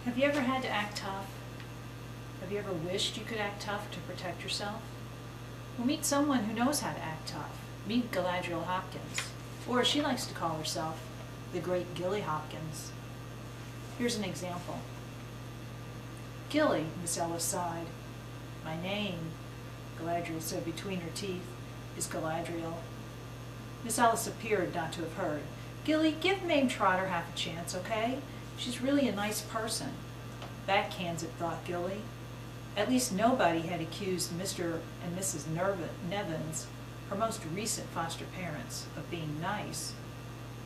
Have you ever had to act tough? Have you ever wished you could act tough to protect yourself? Well, meet someone who knows how to act tough. Meet Gilly Hopkins, or as she likes to call herself, the great Gilly Hopkins. Here's an example. "Gilly," Miss Ellis sighed. "My name," Galadriel said between her teeth, "is Galadriel." Miss Ellis appeared not to have heard. "Gilly, give Mame Trotter half a chance, okay? She's really a nice person." That cans it, thought Gilly. At least nobody had accused Mr. and Mrs. Nevins, her most recent foster parents, of being nice.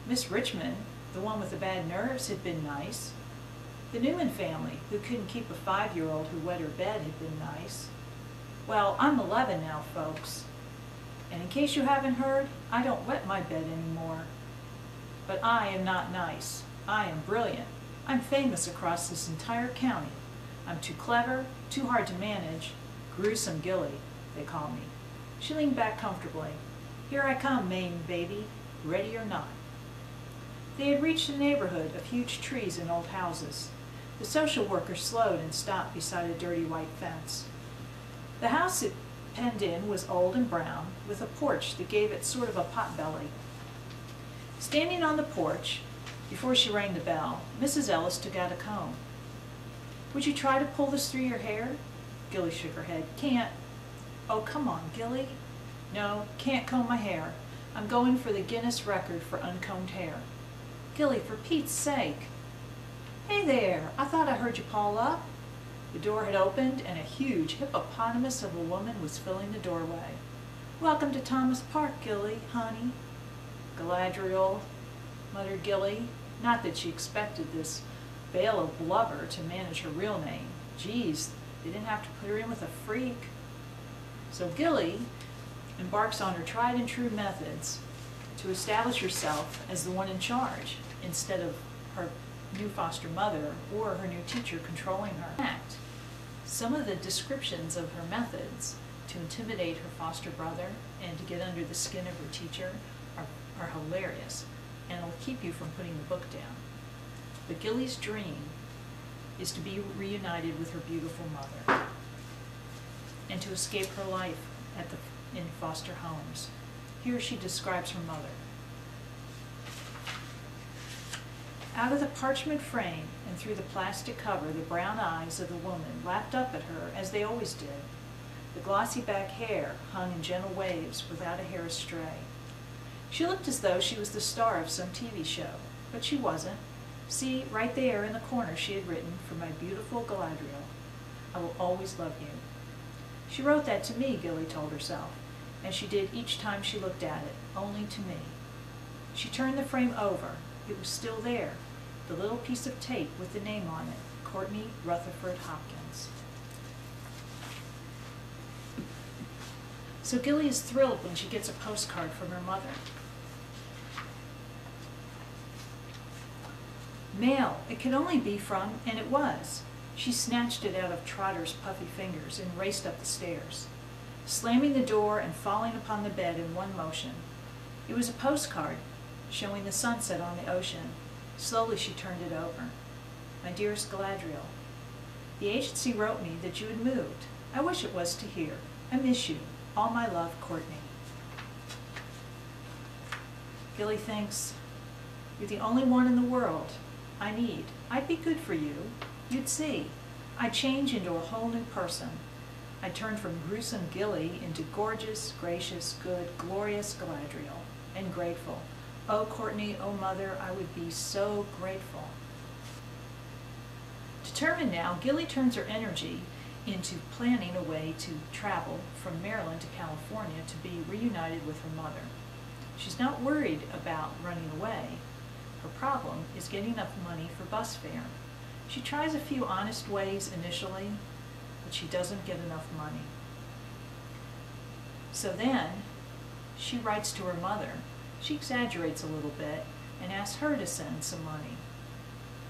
Miss Richmond, the one with the bad nerves, had been nice. The Newman family, who couldn't keep a 5-year-old who wet her bed, had been nice. Well, I'm 11 now, folks. And in case you haven't heard, I don't wet my bed anymore. But I am not nice. I am brilliant. I'm famous across this entire county. I'm too clever, too hard to manage. Gruesome Gilly, they call me. She leaned back comfortably. "Here I come, Mame, baby, ready or not." They had reached a neighborhood of huge trees and old houses. The social worker slowed and stopped beside a dirty white fence. The house it penned in was old and brown, with a porch that gave it sort of a potbelly. Standing on the porch, before she rang the bell, Mrs. Ellis took out a comb. "Would you try to pull this through your hair?" Gilly shook her head. "Can't." "Oh, come on, Gilly." "No, can't comb my hair. I'm going for the Guinness record for uncombed hair." "Gilly, for Pete's sake." "Hey there, I thought I heard you call up." The door had opened and a huge hippopotamus of a woman was filling the doorway. "Welcome to Thomas Park, Gilly, honey." "Galadriel," muttered Gilly. Not that she expected this bale of blubber to manage her real name. Geez, they didn't have to put her in with a freak. So Gilly embarks on her tried and true methods to establish herself as the one in charge, instead of her new foster mother or her new teacher controlling her. In fact, some of the descriptions of her methods to intimidate her foster brother and to get under the skin of her teacher are hilarious, and will keep you from putting the book down. But Gilly's dream is to be reunited with her beautiful mother and to escape her life in foster homes. Here she describes her mother. Out of the parchment frame and through the plastic cover, the brown eyes of the woman lapped up at her as they always did. The glossy back hair hung in gentle waves without a hair astray. She looked as though she was the star of some TV show, but she wasn't. See, right there in the corner she had written, "For my beautiful Galadriel, I will always love you." She wrote that to me, Gilly told herself, and she did each time she looked at it, only to me. She turned the frame over. It was still there, the little piece of tape with the name on it, Courtney Rutherford Hopkins. So Gilly is thrilled when she gets a postcard from her mother. Mail, it could only be from, and it was. She snatched it out of Trotter's puffy fingers and raced up the stairs, slamming the door and falling upon the bed in one motion. It was a postcard showing the sunset on the ocean. Slowly she turned it over. "My dearest Galadriel, the agency wrote me that you had moved. I wish it was to hear. I miss you. All my love, Courtney." Gilly thinks, "You're the only one in the world I need. I'd be good for you. You'd see. I'd change into a whole new person. I'd turn from gruesome Gilly into gorgeous, gracious, good, glorious Galadriel. And grateful. Oh, Courtney, oh, Mother, I would be so grateful." Determined now, Gilly turns her energy into planning a way to travel from Maryland to California to be reunited with her mother. She's not worried about running away. Her problem is getting enough money for bus fare. She tries a few honest ways initially, but she doesn't get enough money. So then, she writes to her mother. She exaggerates a little bit and asks her to send some money.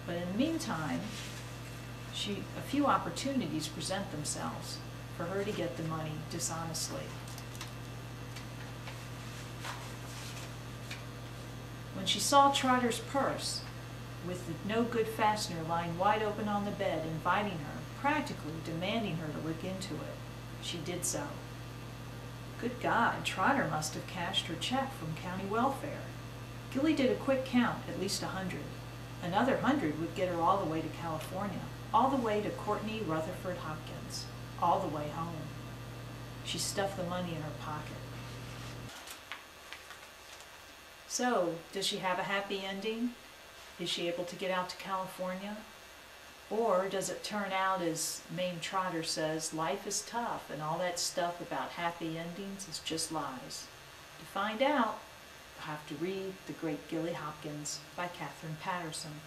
But in the meantime, a few opportunities present themselves for her to get the money dishonestly. When she saw Trotter's purse, with the no-good fastener lying wide open on the bed, inviting her, practically demanding her to look into it. She did so. Good God, Trotter must have cashed her check from county welfare. Gilly did a quick count, at least 100. Another 100 would get her all the way to California, all the way to Courtney Rutherford Hopkins, all the way home. She stuffed the money in her pocket. So, does she have a happy ending? Is she able to get out to California? Or does it turn out, as Mame Trotter says, life is tough and all that stuff about happy endings is just lies? To find out, you'll have to read The Great Gilly Hopkins by Katherine Patterson.